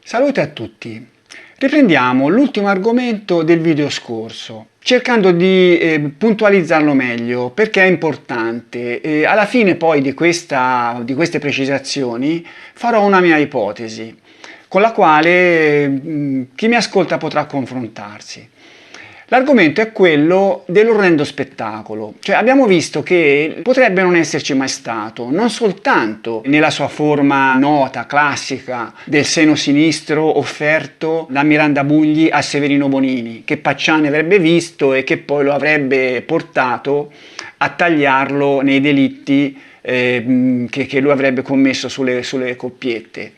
Salute a tutti! Riprendiamo l'ultimo argomento del video scorso, cercando di puntualizzarlo meglio perché è importante. Alla fine poi di queste precisazioni farò una mia ipotesi, con la quale chi mi ascolta potrà confrontarsi. L'argomento è quello dell'orrendo spettacolo, cioè abbiamo visto che potrebbe non esserci mai stato, non soltanto nella sua forma nota, classica, del seno sinistro offerto da Miranda Bugli a Severino Bonini, che Pacciani avrebbe visto e che poi lo avrebbe portato a tagliarlo nei delitti che lui avrebbe commesso sulle coppiette.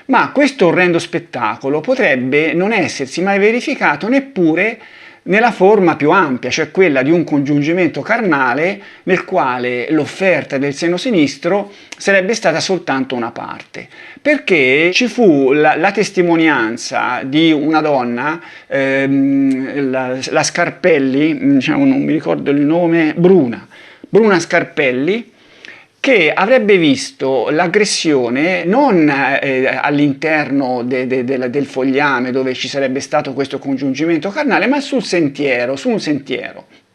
Ma questo orrendo spettacolo potrebbe non essersi mai verificato neppure nella forma più ampia, cioè quella di un congiungimento carnale nel quale l'offerta del seno sinistro sarebbe stata soltanto una parte, perché ci fu la testimonianza di una donna, la Scarpelli, diciamo, non mi ricordo il nome, Bruna Scarpelli, che avrebbe visto l'aggressione non all'interno del fogliame dove ci sarebbe stato questo congiungimento carnale, ma su un sentiero.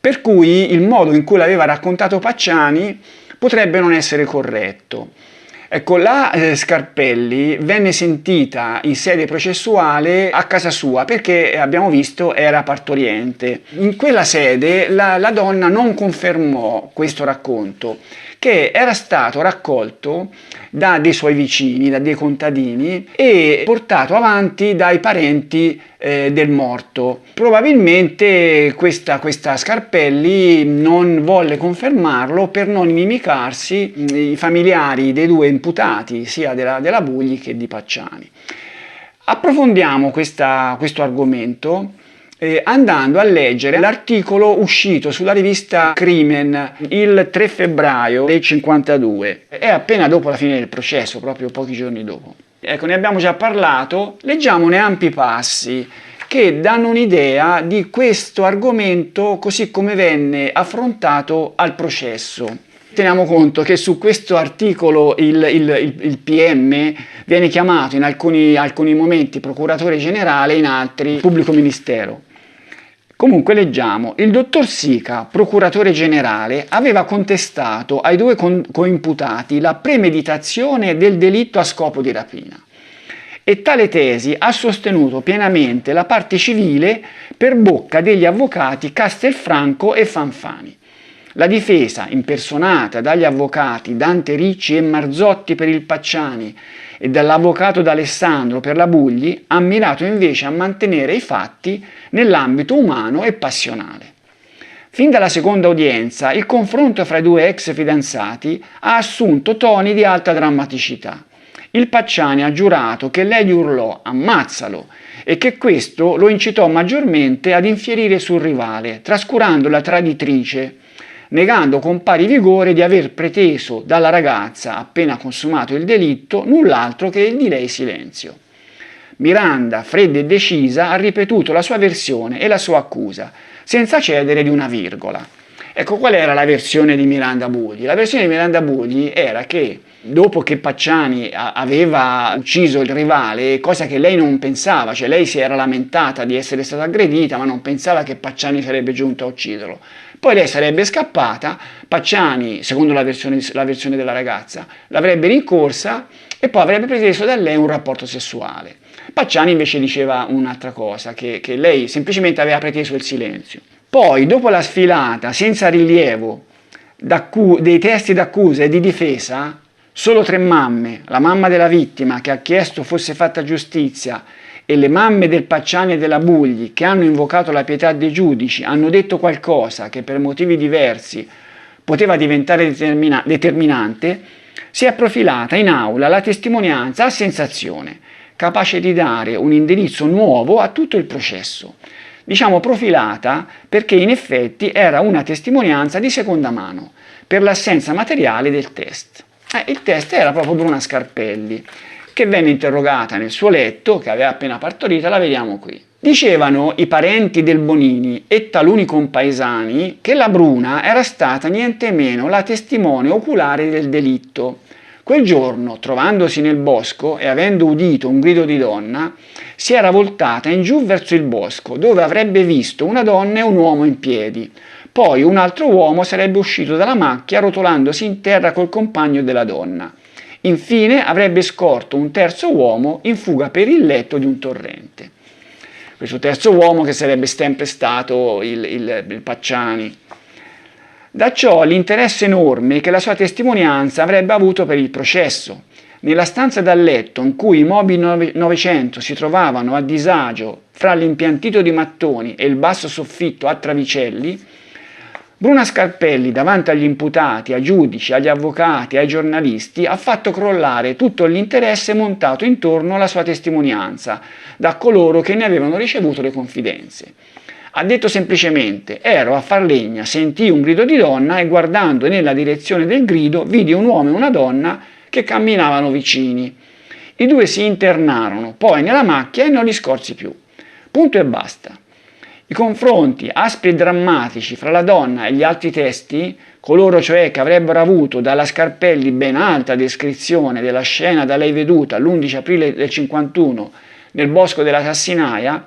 Per cui il modo in cui l'aveva raccontato Pacciani potrebbe non essere corretto. Ecco, la Scarpelli venne sentita in sede processuale a casa sua perché abbiamo visto era partoriente. In quella sede la donna non confermò questo racconto, che era stato raccolto da dei suoi vicini, da dei contadini e portato avanti dai parenti del morto. Probabilmente questa Scarpelli non volle confermarlo per non inimicarsi i familiari dei due imputati, sia della Bugli che di Pacciani. Approfondiamo questo argomento andando a leggere l'articolo uscito sulla rivista Crimen il 3 febbraio del 52, è appena dopo la fine del processo, proprio pochi giorni dopo. Ecco, ne abbiamo già parlato, leggiamone ampi passi che danno un'idea di questo argomento così come venne affrontato al processo. Teniamo conto che su questo articolo il PM viene chiamato in alcuni momenti procuratore generale, in altri pubblico ministero. Comunque leggiamo, il dottor Sica, procuratore generale, aveva contestato ai due coimputati la premeditazione del delitto a scopo di rapina. E tale tesi ha sostenuto pienamente la parte civile per bocca degli avvocati Castelfranco e Fanfani. La difesa, impersonata dagli avvocati Dante Ricci e Marzotti per il Pacciani e dall'avvocato D'Alessandro per la Bugli, ha mirato invece a mantenere i fatti nell'ambito umano e passionale. Fin dalla seconda udienza, il confronto fra i due ex fidanzati ha assunto toni di alta drammaticità. Il Pacciani ha giurato che lei gli urlò "ammazzalo" e che questo lo incitò maggiormente ad infierire sul rivale, trascurando la traditrice, negando con pari vigore di aver preteso dalla ragazza, appena consumato il delitto, null'altro che il di lei silenzio. Miranda, fredda e decisa, ha ripetuto la sua versione e la sua accusa, senza cedere di una virgola. Ecco, qual era la versione di Miranda Bugli? La versione di Miranda Bugli era che dopo che Pacciani aveva ucciso il rivale, cosa che lei non pensava, cioè lei si era lamentata di essere stata aggredita, ma non pensava che Pacciani sarebbe giunto a ucciderlo. Poi lei sarebbe scappata, Pacciani, secondo la versione della ragazza, l'avrebbe rincorsa e poi avrebbe preteso da lei un rapporto sessuale. Pacciani invece diceva un'altra cosa, che lei semplicemente aveva preteso il silenzio. Poi, dopo la sfilata senza rilievo dei testi d'accusa e di difesa, solo tre mamme, la mamma della vittima che ha chiesto fosse fatta giustizia e le mamme del Pacciani e della Bugli che hanno invocato la pietà dei giudici, hanno detto qualcosa che per motivi diversi poteva diventare determinante, si è profilata in aula la testimonianza a sensazione, capace di dare un indirizzo nuovo a tutto il processo. Diciamo profilata perché in effetti era una testimonianza di seconda mano, per l'assenza materiale del test. Il test era proprio Bruna Scarpelli, che venne interrogata nel suo letto, che aveva appena partorito, la vediamo qui. Dicevano i parenti del Bonini e taluni compaesani che la Bruna era stata niente meno la testimone oculare del delitto, Quel giorno, trovandosi nel bosco e avendo udito un grido di donna, si era voltata in giù verso il bosco, dove avrebbe visto una donna e un uomo in piedi. Poi un altro uomo sarebbe uscito dalla macchia rotolandosi in terra col compagno della donna. Infine avrebbe scorto un terzo uomo in fuga per il letto di un torrente. Questo terzo uomo che sarebbe sempre stato il Pacciani. Da ciò l'interesse enorme che la sua testimonianza avrebbe avuto per il processo. Nella stanza da letto in cui i mobili Novecento si trovavano a disagio fra l'impiantito di mattoni e il basso soffitto a travicelli, Bruna Scarpelli, davanti agli imputati, ai giudici, agli avvocati, ai giornalisti, ha fatto crollare tutto l'interesse montato intorno alla sua testimonianza da coloro che ne avevano ricevuto le confidenze. Ha detto semplicemente: ero a far legna, sentii un grido di donna e guardando nella direzione del grido vidi un uomo e una donna che camminavano vicini. I due si internarono poi nella macchia e non li scorsi più. Punto e basta. I confronti aspri e drammatici fra la donna e gli altri testi, coloro cioè che avrebbero avuto dalla Scarpelli ben alta descrizione della scena da lei veduta l'11 aprile del 51 nel bosco della Tassinaia,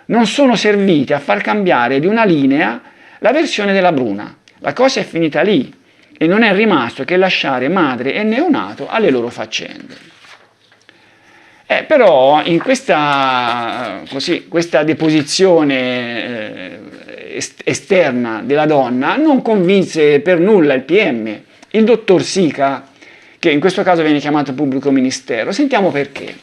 non sono serviti a far cambiare di una linea la versione della Bruna. La cosa è finita lì e non è rimasto che lasciare madre e neonato alle loro faccende. Però in questa deposizione esterna della donna non convinse per nulla il PM, il dottor Sica, che in questo caso viene chiamato pubblico ministero. Sentiamo perché.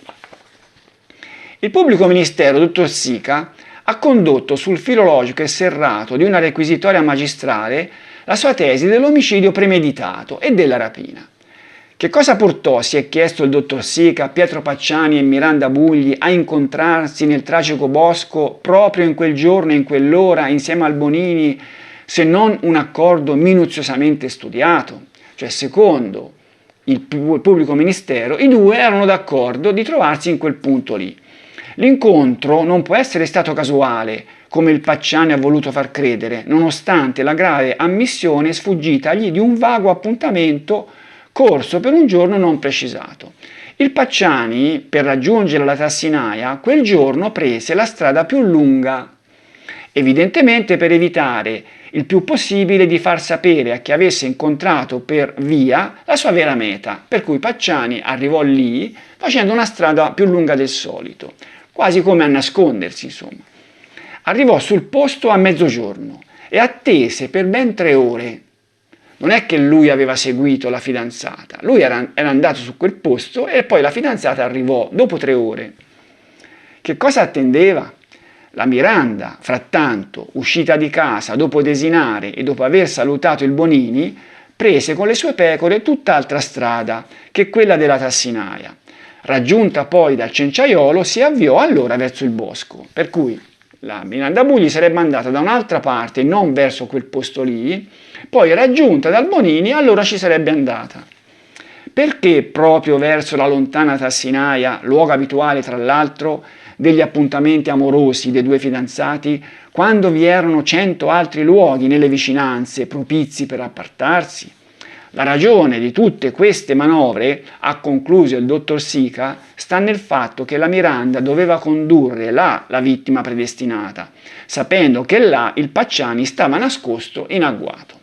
Il pubblico ministero, dottor Sica, ha condotto sul filo logico e serrato di una requisitoria magistrale la sua tesi dell'omicidio premeditato e della rapina. Che cosa portò, si è chiesto il dottor Sica, Pietro Pacciani e Miranda Bugli a incontrarsi nel tragico bosco proprio in quel giorno e in quell'ora insieme al Bonini, se non un accordo minuziosamente studiato? Cioè, secondo il pubblico ministero, i due erano d'accordo di trovarsi in quel punto lì. L'incontro non può essere stato casuale, come il Pacciani ha voluto far credere, nonostante la grave ammissione sfuggitagli di un vago appuntamento corso per un giorno non precisato. Il Pacciani, per raggiungere la Tassinaia, quel giorno prese la strada più lunga, evidentemente per evitare il più possibile di far sapere a chi avesse incontrato per via la sua vera meta, per cui Pacciani arrivò lì facendo una strada più lunga del solito, quasi come a nascondersi, insomma. Arrivò sul posto a mezzogiorno e attese per ben 3 ore. Non è che lui aveva seguito la fidanzata, lui era andato su quel posto e poi la fidanzata arrivò dopo 3 ore. Che cosa attendeva? La Miranda, frattanto, uscita di casa dopo desinare e dopo aver salutato il Bonini, prese con le sue pecore tutt'altra strada che quella della Tassinaia. Raggiunta poi dal cenciaiolo, si avviò allora verso il bosco, per cui la Miranda Bugli sarebbe andata da un'altra parte, non verso quel posto lì, poi raggiunta dal Bonini, allora ci sarebbe andata. Perché proprio verso la lontana Tassinaia, luogo abituale tra l'altro degli appuntamenti amorosi dei due fidanzati, quando vi erano 100 altri luoghi nelle vicinanze propizi per appartarsi? La ragione di tutte queste manovre, ha concluso il dottor Sica, sta nel fatto che la Miranda doveva condurre là la vittima predestinata, sapendo che là il Pacciani stava nascosto in agguato.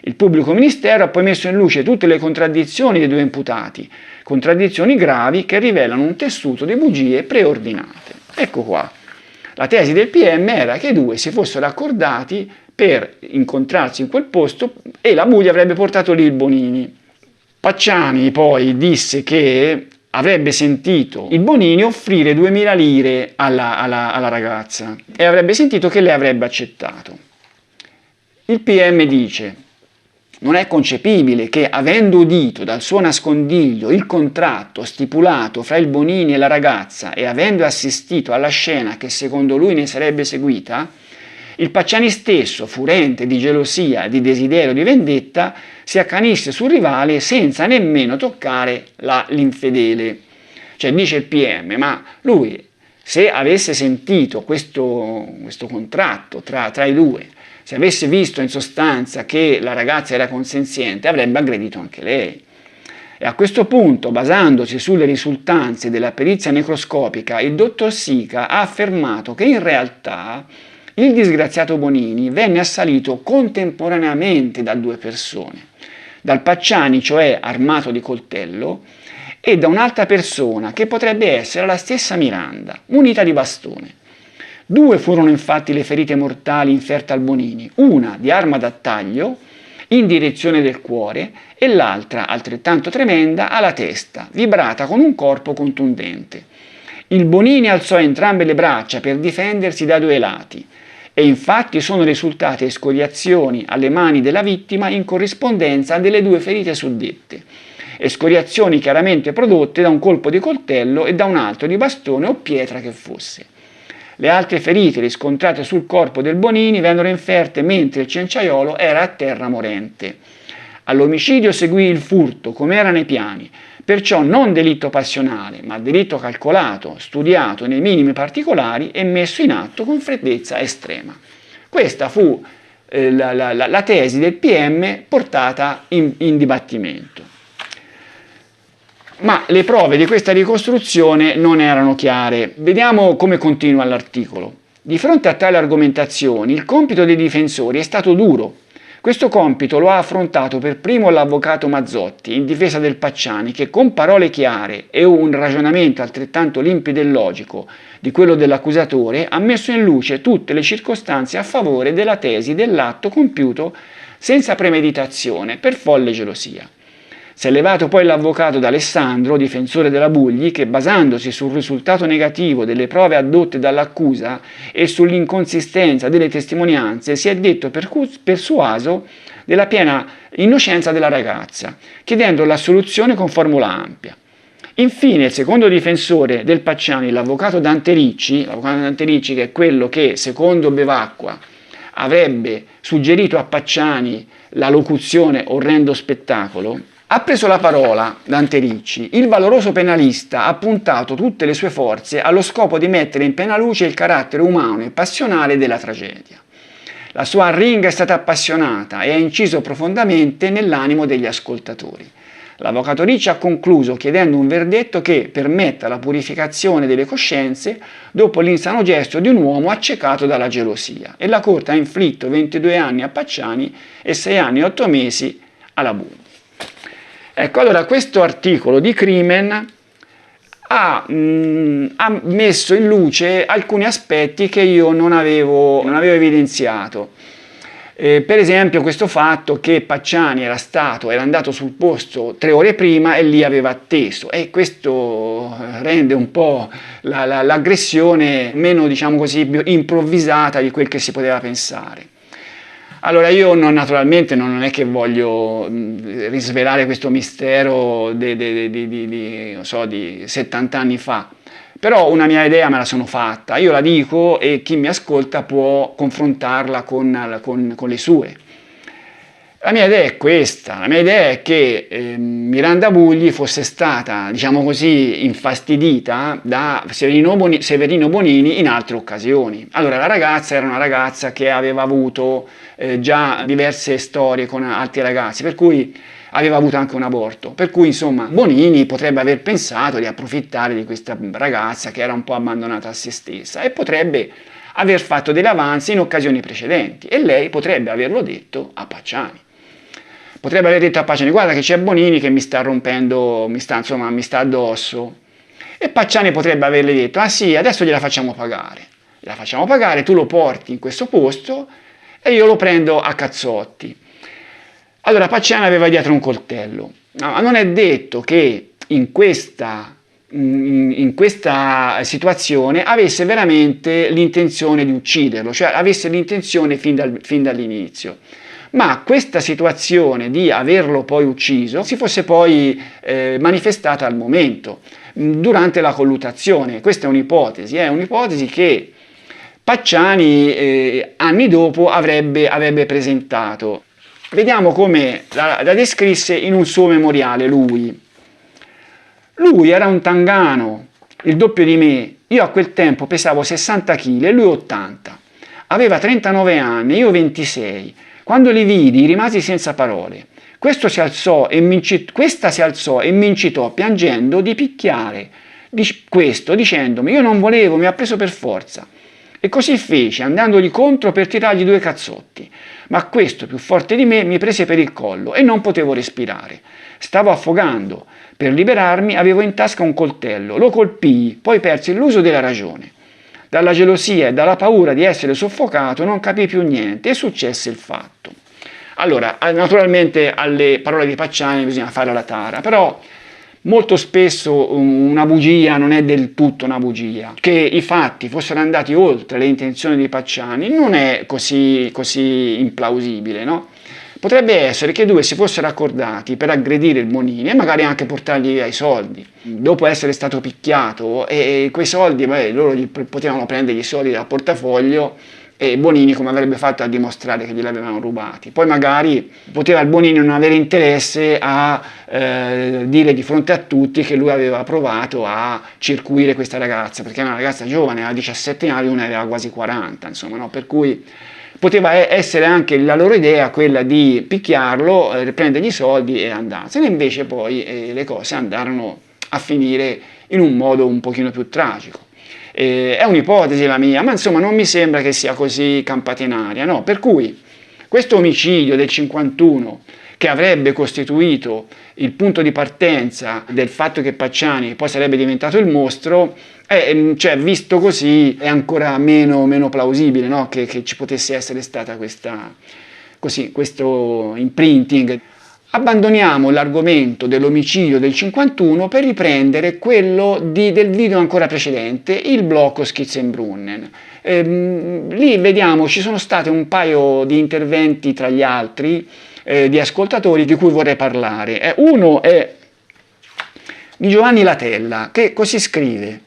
Il pubblico ministero ha poi messo in luce tutte le contraddizioni dei due imputati, contraddizioni gravi che rivelano un tessuto di bugie preordinate. Ecco qua. La tesi del PM era che i due si fossero accordati per incontrarsi in quel posto e la Bugli avrebbe portato lì il Bonini. Pacciani poi disse che avrebbe sentito il Bonini offrire 2000 lire alla ragazza e avrebbe sentito che lei avrebbe accettato. Il PM dice: non è concepibile che, avendo udito dal suo nascondiglio il contratto stipulato fra il Bonini e la ragazza e avendo assistito alla scena che secondo lui ne sarebbe seguita, il Pacciani stesso, furente di gelosia e di desiderio di vendetta, si accanisse sul rivale senza nemmeno toccare l'infedele. Cioè, dice il PM, ma lui, se avesse sentito questo contratto tra i due, se avesse visto in sostanza che la ragazza era consenziente, avrebbe aggredito anche lei. E a questo punto, basandosi sulle risultanze della perizia necroscopica, il dottor Sica ha affermato che in realtà il disgraziato Bonini venne assalito contemporaneamente da due persone, dal Pacciani, cioè armato di coltello, e da un'altra persona che potrebbe essere la stessa Miranda, munita di bastone. Due furono infatti le ferite mortali inferte al Bonini, una di arma da taglio in direzione del cuore e l'altra, altrettanto tremenda, alla testa, vibrata con un corpo contundente. Il Bonini alzò entrambe le braccia per difendersi da due lati e infatti sono risultate escoriazioni alle mani della vittima in corrispondenza delle due ferite suddette. Escoriazioni chiaramente prodotte da un colpo di coltello e da un altro di bastone o pietra che fosse. Le altre ferite riscontrate sul corpo del Bonini vennero inferte mentre il cenciaiolo era a terra morente. All'omicidio seguì il furto, come era nei piani, perciò non delitto passionale, ma delitto calcolato, studiato nei minimi particolari e messo in atto con freddezza estrema. Questa fu la tesi del PM portata in dibattimento. Ma le prove di questa ricostruzione non erano chiare. Vediamo come continua l'articolo. Di fronte a tali argomentazioni, il compito dei difensori è stato duro. Questo compito lo ha affrontato per primo l'avvocato Mazzotti in difesa del Pacciani, che con parole chiare e un ragionamento altrettanto limpido e logico di quello dell'accusatore ha messo in luce tutte le circostanze a favore della tesi dell'atto compiuto senza premeditazione per folle gelosia. Si è levato poi l'avvocato D'Alessandro, difensore della Bugli, che basandosi sul risultato negativo delle prove addotte dall'accusa e sull'inconsistenza delle testimonianze si è detto persuaso della piena innocenza della ragazza, chiedendo l'assoluzione con formula ampia. Infine, il secondo difensore del Pacciani, l'avvocato Dante Ricci, che è quello che, secondo Bevacqua, avrebbe suggerito a Pacciani la locuzione orrendo spettacolo, ha preso la parola Dante Ricci. Il valoroso penalista ha puntato tutte le sue forze allo scopo di mettere in piena luce il carattere umano e passionale della tragedia. La sua arringa è stata appassionata e ha inciso profondamente nell'animo degli ascoltatori. L'avvocato Ricci ha concluso chiedendo un verdetto che permetta la purificazione delle coscienze dopo l'insano gesto di un uomo accecato dalla gelosia, e la Corte ha inflitto 22 anni a Pacciani e 6 anni e 8 mesi alla Bugli. Ecco, allora questo articolo di Crimen ha messo in luce alcuni aspetti che io non avevo evidenziato. Per esempio questo fatto che Pacciani era andato sul posto 3 ore prima e lì aveva atteso, e questo rende un po' l'aggressione meno, diciamo così, improvvisata di quel che si poteva pensare. Allora io naturalmente non è che voglio risvelare questo mistero di 70 anni fa, però una mia idea me la sono fatta, io la dico e chi mi ascolta può confrontarla con le sue. La mia idea è questa, la mia idea è che Miranda Bugli fosse stata, diciamo così, infastidita da Severino Bonini in altre occasioni. Allora, la ragazza era una ragazza che aveva avuto già diverse storie con altri ragazzi, per cui aveva avuto anche un aborto, per cui insomma Bonini potrebbe aver pensato di approfittare di questa ragazza che era un po' abbandonata a se stessa e potrebbe aver fatto delle avanzi in occasioni precedenti, e lei potrebbe averlo detto a Pacciani. Potrebbe aver detto a Pacciani: guarda che c'è Bonini che mi sta rompendo, mi sta addosso. E Pacciani potrebbe averle detto: ah sì, adesso gliela facciamo pagare, tu lo porti in questo posto e io lo prendo a cazzotti. Allora Pacciani aveva dietro un coltello, ma non è detto che in questa situazione avesse veramente l'intenzione di ucciderlo, cioè avesse l'intenzione fin dall'inizio. Ma questa situazione di averlo poi ucciso si fosse poi manifestata al momento, durante la colluttazione. Questa è un'ipotesi che Pacciani anni dopo avrebbe presentato. Vediamo come la descrisse in un suo memoriale lui. Lui era un tangano, il doppio di me. Io a quel tempo pesavo 60 kg e lui 80. Aveva 39 anni, io 26. Quando li vidi rimasi senza parole. Questa si alzò e mi incitò piangendo di picchiare questo, dicendomi io non volevo, mi ha preso per forza. E così feci, andandogli contro per tirargli 2 cazzotti. Ma questo, più forte di me, mi prese per il collo e non potevo respirare. Stavo affogando. Per liberarmi avevo in tasca un coltello. Lo colpii, poi persi l'uso della ragione. Dalla gelosia e dalla paura di essere soffocato non capii più niente e successe il fatto. Allora, naturalmente alle parole di Pacciani bisogna fare la tara, però molto spesso una bugia non è del tutto una bugia. Che i fatti fossero andati oltre le intenzioni di Pacciani non è così implausibile, no? Potrebbe essere che i due si fossero accordati per aggredire il Bonini e magari anche portargli via i soldi. Dopo essere stato picchiato e quei soldi, loro potevano prendere i soldi dal portafoglio e Bonini come avrebbe fatto a dimostrare che glieli avevano rubati. Poi magari poteva il Bonini non avere interesse a dire di fronte a tutti che lui aveva provato a circuire questa ragazza, perché era una ragazza giovane, aveva 17 anni, una aveva quasi 40, insomma, no? Per cui poteva essere anche la loro idea quella di picchiarlo, prendergli i soldi e andarsene, invece poi le cose andarono a finire in un modo un pochino più tragico. È un'ipotesi la mia, ma insomma non mi sembra che sia così campata in aria, no? Per cui questo omicidio del 51, che avrebbe costituito il punto di partenza del fatto che Pacciani poi sarebbe diventato il mostro, cioè, visto così è ancora meno plausibile, no? Che ci potesse essere stata questo imprinting. Abbandoniamo l'argomento dell'omicidio del 51 per riprendere quello del video ancora precedente, il blocco Schizzenbrunnen. Lì vediamo, ci sono state un paio di interventi tra gli altri di ascoltatori di cui vorrei parlare. Uno è di Giovanni Latella, che così scrive: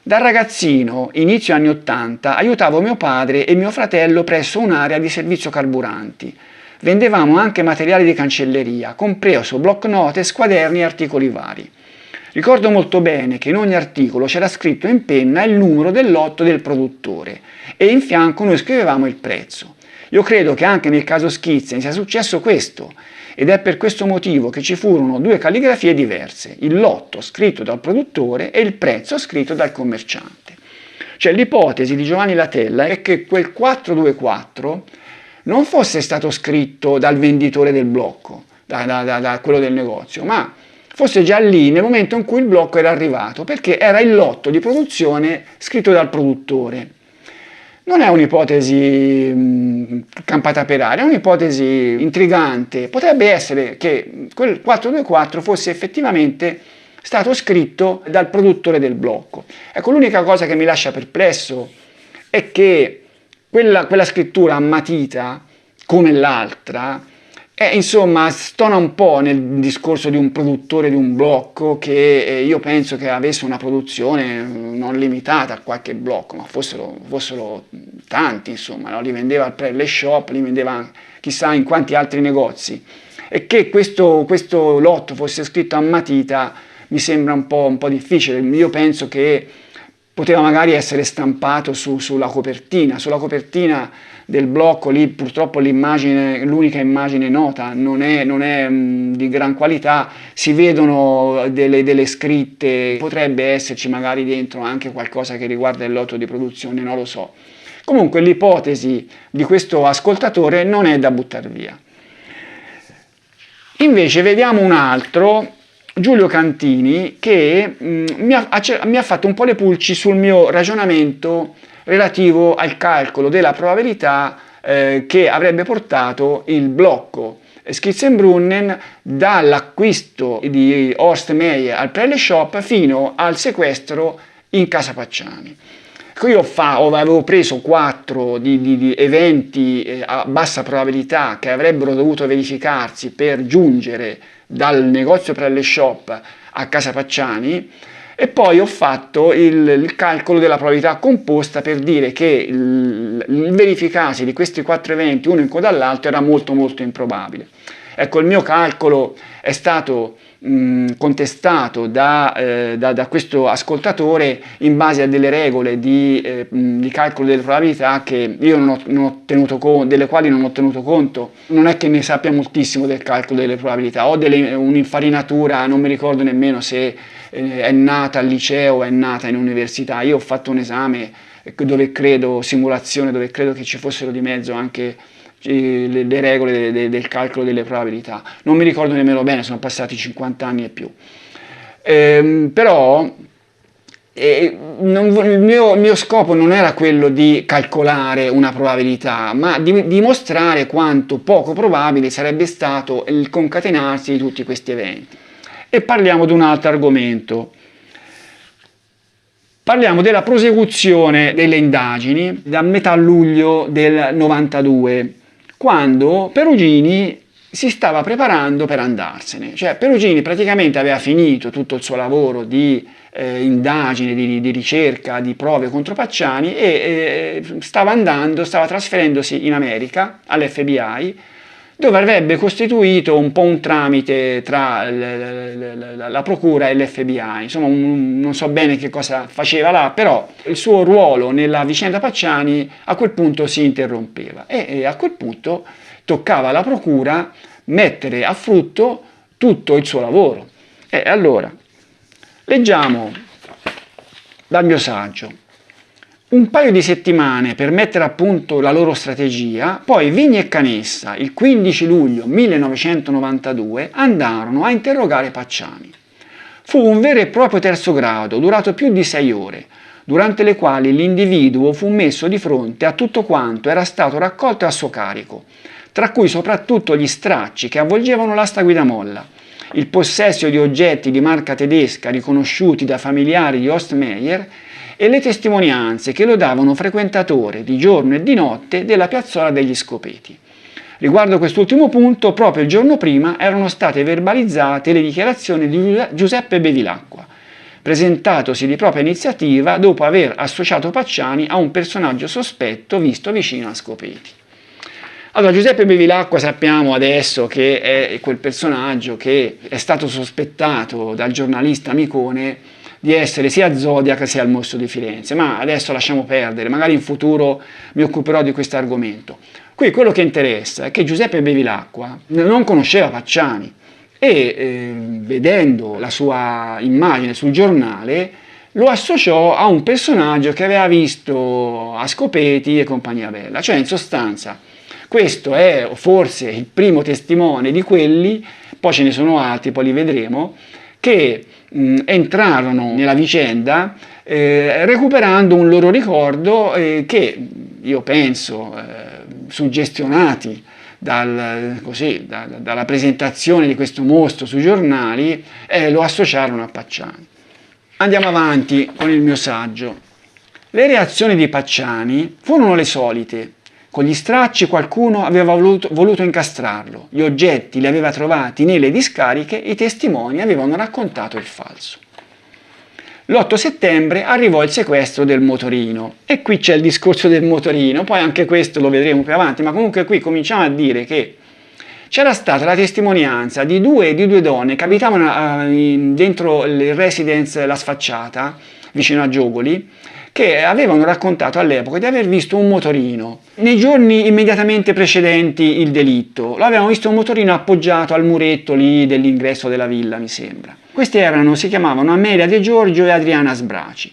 da ragazzino, inizio anni 80, aiutavo mio padre e mio fratello presso un'area di servizio carburanti. Vendevamo anche materiali di cancelleria, compreso block note, squaderni e articoli vari. Ricordo molto bene che in ogni articolo c'era scritto in penna il numero del lotto del produttore e in fianco noi scrivevamo il prezzo. Io credo che anche nel caso Schizzen sia successo questo, ed è per questo motivo che ci furono 2 calligrafie diverse, il lotto scritto dal produttore e il prezzo scritto dal commerciante. Cioè l'ipotesi di Giovanni Latella è che quel 424 non fosse stato scritto dal venditore del blocco, da quello del negozio, ma fosse già lì nel momento in cui il blocco era arrivato, perché era il lotto di produzione scritto dal produttore. Non è un'ipotesi campata per aria, è un'ipotesi intrigante. Potrebbe essere che quel 424 fosse effettivamente stato scritto dal produttore del blocco. Ecco, l'unica cosa che mi lascia perplesso è che quella scrittura ammatita, come l'altra, insomma, stona un po' nel discorso di un produttore di un blocco che io penso che avesse una produzione non limitata a qualche blocco, ma fossero tanti, insomma, no? Li vendeva al Preller Shop, li vendeva chissà in quanti altri negozi. E che questo lotto fosse scritto a matita mi sembra un po' difficile. Io penso che poteva magari essere stampato sulla copertina del blocco. Lì purtroppo l'unica immagine nota non è di gran qualità, si vedono delle scritte, potrebbe esserci magari dentro anche qualcosa che riguarda il lotto di produzione, non lo so. Comunque l'ipotesi di questo ascoltatore non è da buttare via. Invece vediamo un altro, Giulio Cantini, che mi ha fatto un po' le pulci sul mio ragionamento relativo al calcolo della probabilità che avrebbe portato il blocco Schizzenbrunnen dall'acquisto di Horst Meyer al Preller Shop fino al sequestro in casa Pacciani. Io avevo preso 4 di eventi a bassa probabilità che avrebbero dovuto verificarsi per giungere dal negozio Preller Shop a casa Pacciani, e poi ho fatto il calcolo della probabilità composta per dire che il verificarsi di questi 4 eventi uno in coda all'altro era molto improbabile. Ecco, il mio calcolo è stato contestato da questo ascoltatore in base a delle regole di calcolo delle probabilità che io non ho tenuto conto, delle quali non ho tenuto conto. Non è che ne sappia moltissimo del calcolo delle probabilità, ho un'infarinatura, non mi ricordo nemmeno se è nata al liceo o è nata in università. Io ho fatto un esame simulazione, dove credo che ci fossero di mezzo anche le regole del calcolo delle probabilità. Non mi ricordo nemmeno bene, sono passati 50 anni e più. Però il mio scopo non era quello di calcolare una probabilità, ma di dimostrare quanto poco probabile sarebbe stato il concatenarsi di tutti questi eventi. E parliamo di un altro argomento. Parliamo della prosecuzione delle indagini da metà luglio del 92, quando Perugini si stava preparando per andarsene. Cioè Perugini praticamente aveva finito tutto il suo lavoro di indagine, di ricerca, di prove contro Pacciani e stava trasferendosi in America all'FBI, dove avrebbe costituito un po' un tramite tra la procura e l'FBI. Insomma, non so bene che cosa faceva là, però il suo ruolo nella vicenda Pacciani a quel punto si interrompeva e a quel punto toccava alla procura mettere a frutto tutto il suo lavoro. E allora, leggiamo dal mio saggio. Un paio di settimane per mettere a punto la loro strategia, poi Vigni e Canessa, il 15 luglio 1992, andarono a interrogare Pacciani. Fu un vero e proprio terzo grado, durato più di 6 ore, durante le quali l'individuo fu messo di fronte a tutto quanto era stato raccolto a suo carico, tra cui soprattutto gli stracci che avvolgevano l'asta guidamolla, il possesso di oggetti di marca tedesca riconosciuti da familiari di Ostmeyer e le testimonianze che lo davano frequentatore di giorno e di notte della piazzola degli Scopeti. Riguardo quest'ultimo punto, proprio il giorno prima erano state verbalizzate le dichiarazioni di Giuseppe Bevilacqua, presentatosi di propria iniziativa dopo aver associato Pacciani a un personaggio sospetto visto vicino a Scopeti. Allora, Giuseppe Bevilacqua sappiamo adesso che è quel personaggio che è stato sospettato dal giornalista Micone di essere sia Zodiac sia il mostro di Firenze, ma adesso lasciamo perdere, magari in futuro mi occuperò di questo argomento. Qui quello che interessa è che Giuseppe Bevilacqua non conosceva Pacciani e vedendo la sua immagine sul giornale lo associò a un personaggio che aveva visto a Scopeti e compagnia bella, cioè in sostanza questo è forse il primo testimone di quelli, poi ce ne sono altri, poi li vedremo, che entrarono nella vicenda recuperando un loro ricordo che io penso suggestionati dalla presentazione di questo mostro sui giornali lo associarono a Pacciani. Andiamo avanti con il mio saggio. Le reazioni di Pacciani furono le solite. Con gli stracci qualcuno aveva voluto incastrarlo, gli oggetti li aveva trovati nelle discariche, i testimoni avevano raccontato il falso. L'8 settembre arrivò il sequestro del motorino e qui c'è il discorso del motorino, poi anche questo lo vedremo più avanti, ma comunque qui cominciamo a dire che c'era stata la testimonianza di due donne che abitavano dentro il residence La Sfacciata, vicino a Giogoli, che avevano raccontato all'epoca di aver visto un motorino. Nei giorni immediatamente precedenti il delitto, l'avevano visto un motorino appoggiato al muretto lì dell'ingresso della villa, mi sembra. Questi si chiamavano Amelia De Giorgio e Adriana Sbraci.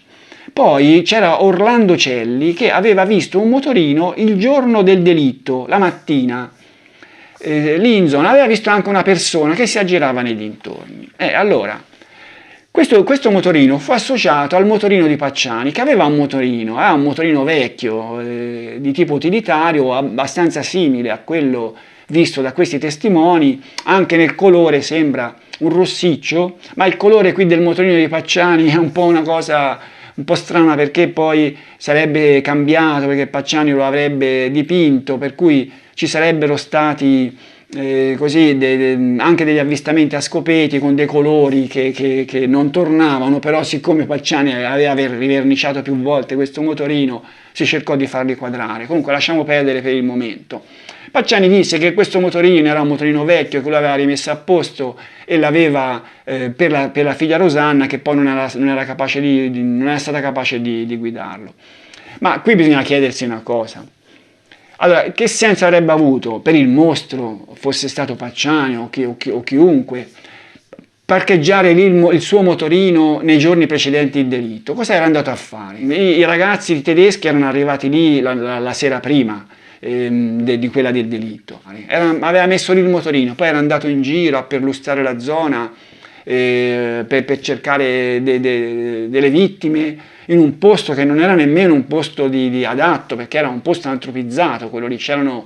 Poi c'era Orlando Celli che aveva visto un motorino il giorno del delitto, la mattina. Lì in zona aveva visto anche una persona che si aggirava nei dintorni. Allora, questo motorino fu associato al motorino di Pacciani, che aveva un motorino vecchio, di tipo utilitario, abbastanza simile a quello visto da questi testimoni, anche nel colore sembra un rossiccio, ma il colore qui del motorino di Pacciani è un po' una cosa un po' strana, perché poi sarebbe cambiato, perché Pacciani lo avrebbe dipinto, per cui ci sarebbero stati così anche degli avvistamenti a scopeti con dei colori che non tornavano, però siccome Pacciani aveva riverniciato più volte questo motorino, si cercò di farli quadrare. Comunque lasciamo perdere per il momento. Pacciani disse che questo motorino era un motorino vecchio, che lui aveva rimesso a posto e l'aveva per la figlia Rosanna, che poi non era stata capace di guidarlo. Ma qui bisogna chiedersi una cosa. Allora, che senso avrebbe avuto per il mostro, fosse stato Pacciani o chiunque, parcheggiare lì il suo motorino nei giorni precedenti il delitto? Cosa era andato a fare? I ragazzi tedeschi erano arrivati lì la sera prima di quella del delitto. Aveva messo lì il motorino, poi era andato in giro a perlustrare la zona per cercare delle vittime in un posto che non era nemmeno un posto adatto, perché era un posto antropizzato, quello lì, c'erano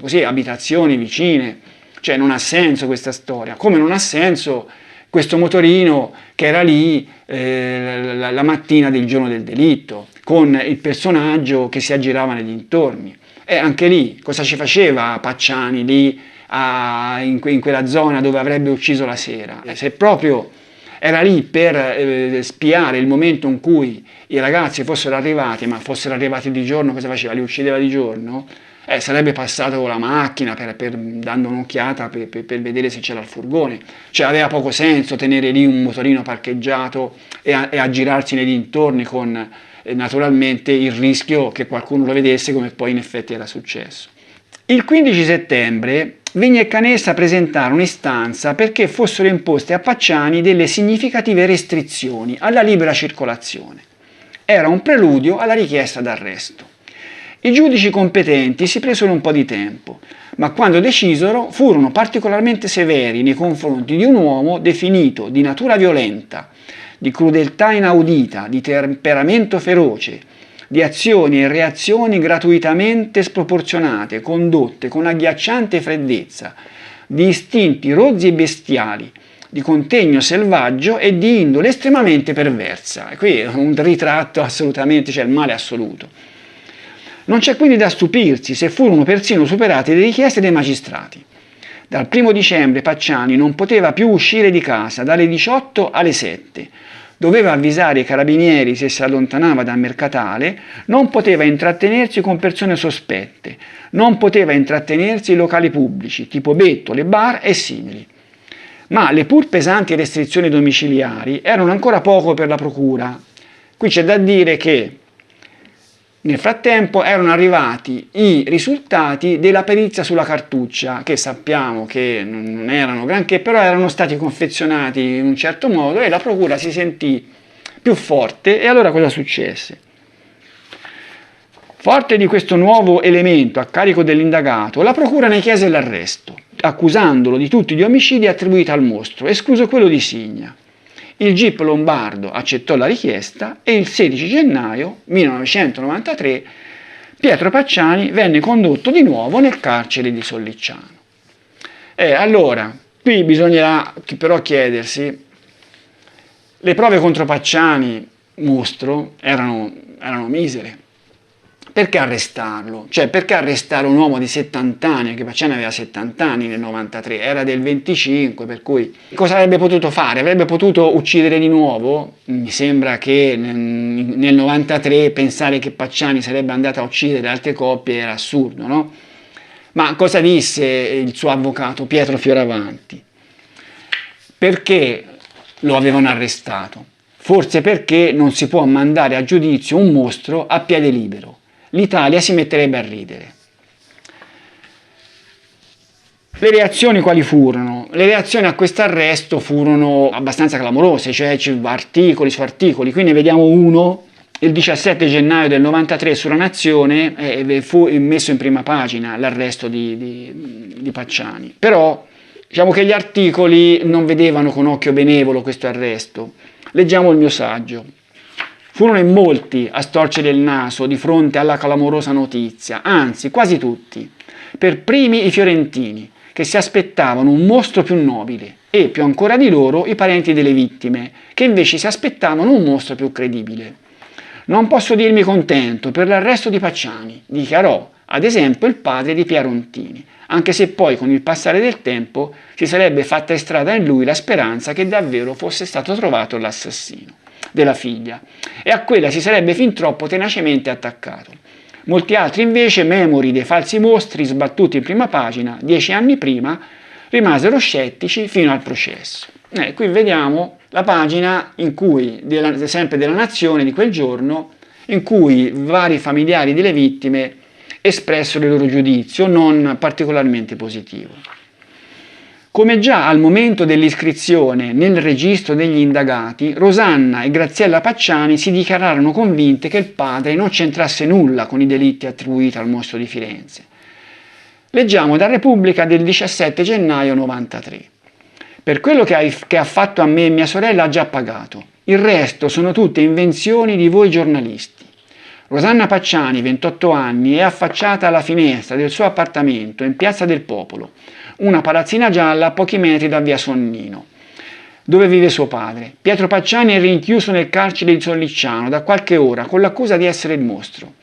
così abitazioni vicine. Cioè non ha senso questa storia, come non ha senso questo motorino che era lì la mattina del giorno del delitto, con il personaggio che si aggirava nei dintorni. E anche lì, cosa ci faceva Pacciani lì in quella zona dove avrebbe ucciso la sera? Se proprio era lì per spiare il momento in cui i ragazzi fossero arrivati, ma fossero arrivati di giorno, cosa faceva? Li uccideva di giorno? Sarebbe passato con la macchina dando un'occhiata per vedere se c'era il furgone. Cioè aveva poco senso tenere lì un motorino parcheggiato e aggirarsi nei dintorni con naturalmente il rischio che qualcuno lo vedesse, come poi in effetti era successo. Il 15 settembre Vigna e Canessa presentarono un'istanza perché fossero imposte a Pacciani delle significative restrizioni alla libera circolazione. Era un preludio alla richiesta d'arresto. I giudici competenti si presero un po' di tempo, ma quando decisero furono particolarmente severi nei confronti di un uomo definito di natura violenta, di crudeltà inaudita, di temperamento feroce, di azioni e reazioni gratuitamente sproporzionate, condotte con agghiacciante freddezza, di istinti rozzi e bestiali, di contegno selvaggio e di indole estremamente perversa. E qui è un ritratto assolutamente, cioè il male assoluto. Non c'è quindi da stupirsi se furono persino superate le richieste dei magistrati. Dal 1 dicembre Pacciani non poteva più uscire di casa dalle 18 alle 7. Doveva avvisare i carabinieri se si allontanava dal Mercatale, non poteva intrattenersi con persone sospette, non poteva intrattenersi in locali pubblici, tipo bettole, bar e simili. Ma le pur pesanti restrizioni domiciliari erano ancora poco per la procura. Qui c'è da dire che nel frattempo erano arrivati i risultati della perizia sulla cartuccia, che sappiamo che non erano granché, però erano stati confezionati in un certo modo e la procura si sentì più forte. E allora cosa successe? Forte di questo nuovo elemento a carico dell'indagato, la procura ne chiese l'arresto, accusandolo di tutti gli omicidi attribuiti al mostro, escluso quello di Signa. Il GIP lombardo accettò la richiesta e il 16 gennaio 1993 Pietro Pacciani venne condotto di nuovo nel carcere di Sollicciano. Allora, qui bisognerà però chiedersi, le prove contro Pacciani, mostro, erano misere. Perché arrestarlo? Cioè, perché arrestare un uomo di 70 anni, che Pacciani aveva 70 anni nel 93, era del 25, per cui cosa avrebbe potuto fare? Avrebbe potuto uccidere di nuovo? Mi sembra che nel 93 pensare che Pacciani sarebbe andato a uccidere altre coppie era assurdo, no? Ma cosa disse il suo avvocato Pietro Fioravanti? Perché lo avevano arrestato? Forse perché non si può mandare a giudizio un mostro a piede libero. L'Italia si metterebbe a ridere. Le reazioni quali furono? Le reazioni a questo arresto furono abbastanza clamorose, cioè articoli su articoli. Qui ne vediamo uno, il 17 gennaio del 93 sulla Nazione fu messo in prima pagina l'arresto di Pacciani. Però diciamo che gli articoli non vedevano con occhio benevolo questo arresto. Leggiamo il mio saggio. Furono in molti a storcere il naso di fronte alla clamorosa notizia, anzi quasi tutti, per primi i fiorentini, che si aspettavano un mostro più nobile, e più ancora di loro i parenti delle vittime, che invece si aspettavano un mostro più credibile. Non posso dirmi contento per l'arresto di Pacciani, dichiarò ad esempio il padre di Pierontini, anche se poi con il passare del tempo si sarebbe fatta strada in lui la speranza che davvero fosse stato trovato l'assassino della figlia, e a quella si sarebbe fin troppo tenacemente attaccato. Molti altri invece, memori dei falsi mostri sbattuti in prima pagina 10 anni prima, rimasero scettici fino al processo. Qui vediamo la pagina in cui, sempre della Nazione di quel giorno, in cui vari familiari delle vittime espressero il loro giudizio non particolarmente positivo. Come già al momento dell'iscrizione nel registro degli indagati, Rosanna e Graziella Pacciani si dichiararono convinte che il padre non c'entrasse nulla con i delitti attribuiti al mostro di Firenze. Leggiamo da Repubblica del 17 gennaio 93. Per quello che ha fatto a me e mia sorella ha già pagato. Il resto sono tutte invenzioni di voi giornalisti. Rosanna Pacciani, 28 anni, è affacciata alla finestra del suo appartamento in Piazza del Popolo, una palazzina gialla a pochi metri da via Sonnino, dove vive suo padre. Pietro Pacciani è rinchiuso nel carcere di Sollicciano da qualche ora con l'accusa di essere il mostro.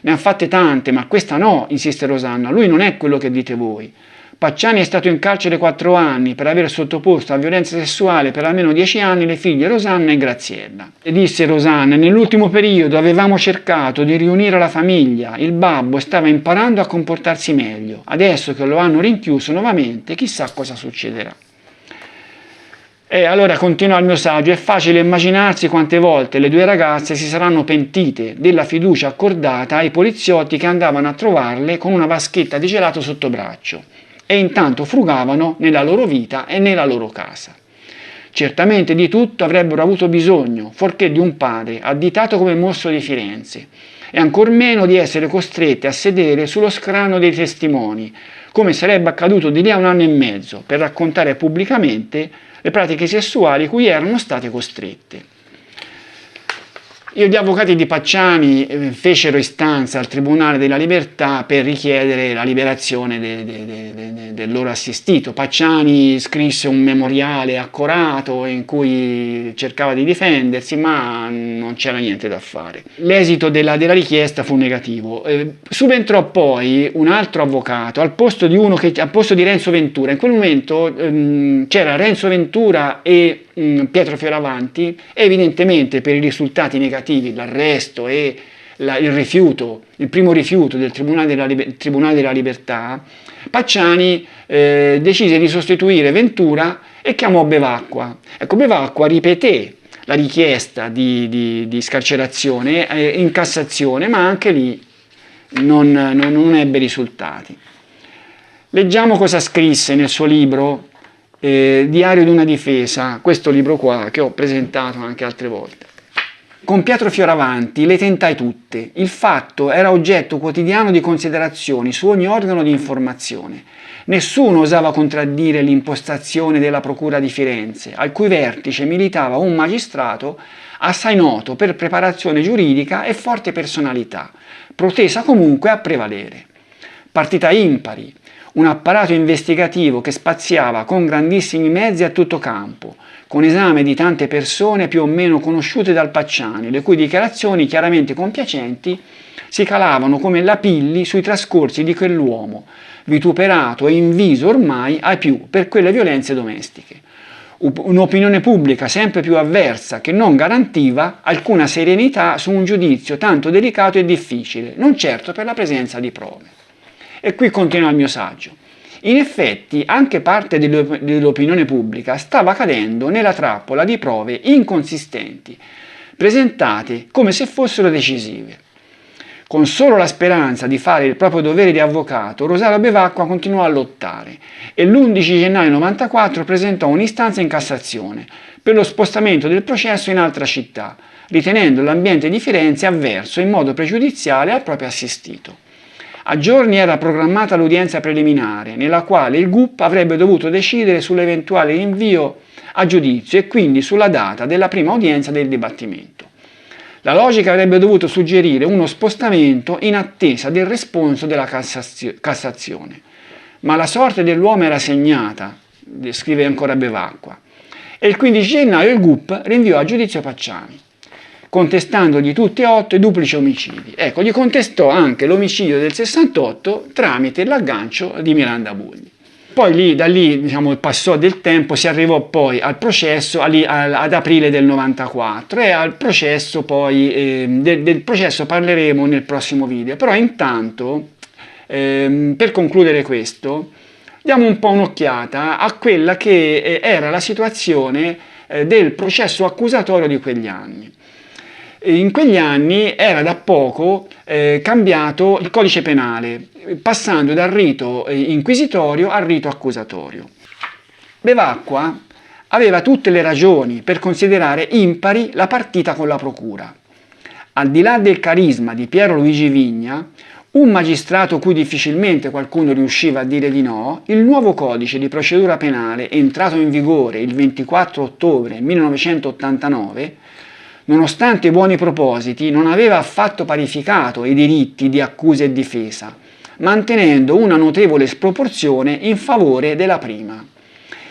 Ne ha fatte tante, ma questa no, insiste Rosanna, lui non è quello che dite voi. Pacciani è stato in carcere 4 anni per aver sottoposto a violenza sessuale per almeno 10 anni le figlie Rosanna e Graziella. E disse Rosanna, nell'ultimo periodo avevamo cercato di riunire la famiglia, il babbo stava imparando a comportarsi meglio, adesso che lo hanno rinchiuso nuovamente chissà cosa succederà. E allora continua il mio saggio, è facile immaginarsi quante volte le due ragazze si saranno pentite della fiducia accordata ai poliziotti che andavano a trovarle con una vaschetta di gelato sotto braccio e intanto frugavano nella loro vita e nella loro casa. Certamente di tutto avrebbero avuto bisogno, fuorché di un padre additato come mostro di Firenze, e ancor meno di essere costrette a sedere sullo scranno dei testimoni, come sarebbe accaduto di lì a 1 anno e mezzo, per raccontare pubblicamente le pratiche sessuali cui erano state costrette. Gli avvocati di Pacciani fecero istanza al Tribunale della Libertà per richiedere la liberazione del loro assistito. Pacciani scrisse un memoriale accorato in cui cercava di difendersi, ma non c'era niente da fare. L'esito della richiesta fu negativo. Subentrò poi un altro avvocato al posto di Renzo Ventura. In quel momento c'era Renzo Ventura e Pietro Fioravanti, evidentemente per i risultati negativi, l'arresto e il primo rifiuto del Tribunale della Libertà, Pacciani decise di sostituire Ventura e chiamò Bevacqua. Ecco, Bevacqua ripeté la richiesta di scarcerazione in Cassazione, ma anche lì non ebbe risultati. Leggiamo cosa scrisse nel suo libro Diario di una difesa, questo libro qua che ho presentato anche altre volte. Con Pietro Fioravanti le tentai tutte, il fatto era oggetto quotidiano di considerazioni su ogni organo di informazione. Nessuno osava contraddire l'impostazione della Procura di Firenze, al cui vertice militava un magistrato assai noto per preparazione giuridica e forte personalità, protesa comunque a prevalere. Partita impari, un apparato investigativo che spaziava con grandissimi mezzi a tutto campo, con esame di tante persone più o meno conosciute dal Pacciani, le cui dichiarazioni chiaramente compiacenti si calavano come lapilli sui trascorsi di quell'uomo, vituperato e inviso ormai ai più per quelle violenze domestiche. Un'opinione pubblica sempre più avversa che non garantiva alcuna serenità su un giudizio tanto delicato e difficile, non certo per la presenza di prove. E qui continua il mio saggio. In effetti, anche parte dell'opinione pubblica stava cadendo nella trappola di prove inconsistenti, presentate come se fossero decisive. Con solo la speranza di fare il proprio dovere di avvocato, Rosario Bevacqua continuò a lottare e l'11 gennaio 1994 presentò un'istanza in Cassazione per lo spostamento del processo in altra città, ritenendo l'ambiente di Firenze avverso in modo pregiudiziale al proprio assistito. A giorni era programmata l'udienza preliminare, nella quale il GUP avrebbe dovuto decidere sull'eventuale rinvio a giudizio e quindi sulla data della prima udienza del dibattimento. La logica avrebbe dovuto suggerire uno spostamento in attesa del responso della Cassazione. Ma la sorte dell'uomo era segnata, scrive ancora Bevacqua, e il 15 gennaio il GUP rinviò a giudizio Pacciani. contestandogli tutti e 8 i duplici omicidi. Ecco, gli contestò anche l'omicidio del 68 tramite l'aggancio di Miranda Bugni. Poi da lì diciamo, passò del tempo, si arrivò poi al processo ad aprile del 94 e al processo poi, del processo parleremo nel prossimo video. Però intanto, per concludere questo, diamo un po' un'occhiata a quella che era la situazione del processo accusatorio di quegli anni. In quegli anni era da poco cambiato il codice penale, passando dal rito inquisitorio al rito accusatorio. Bevacqua aveva tutte le ragioni per considerare impari la partita con la procura. Al di là del carisma di Piero Luigi Vigna, un magistrato cui difficilmente qualcuno riusciva a dire di no, il nuovo codice di procedura penale, entrato in vigore il 24 ottobre 1989, nonostante i buoni propositi, non aveva affatto parificato i diritti di accusa e difesa, mantenendo una notevole sproporzione in favore della prima.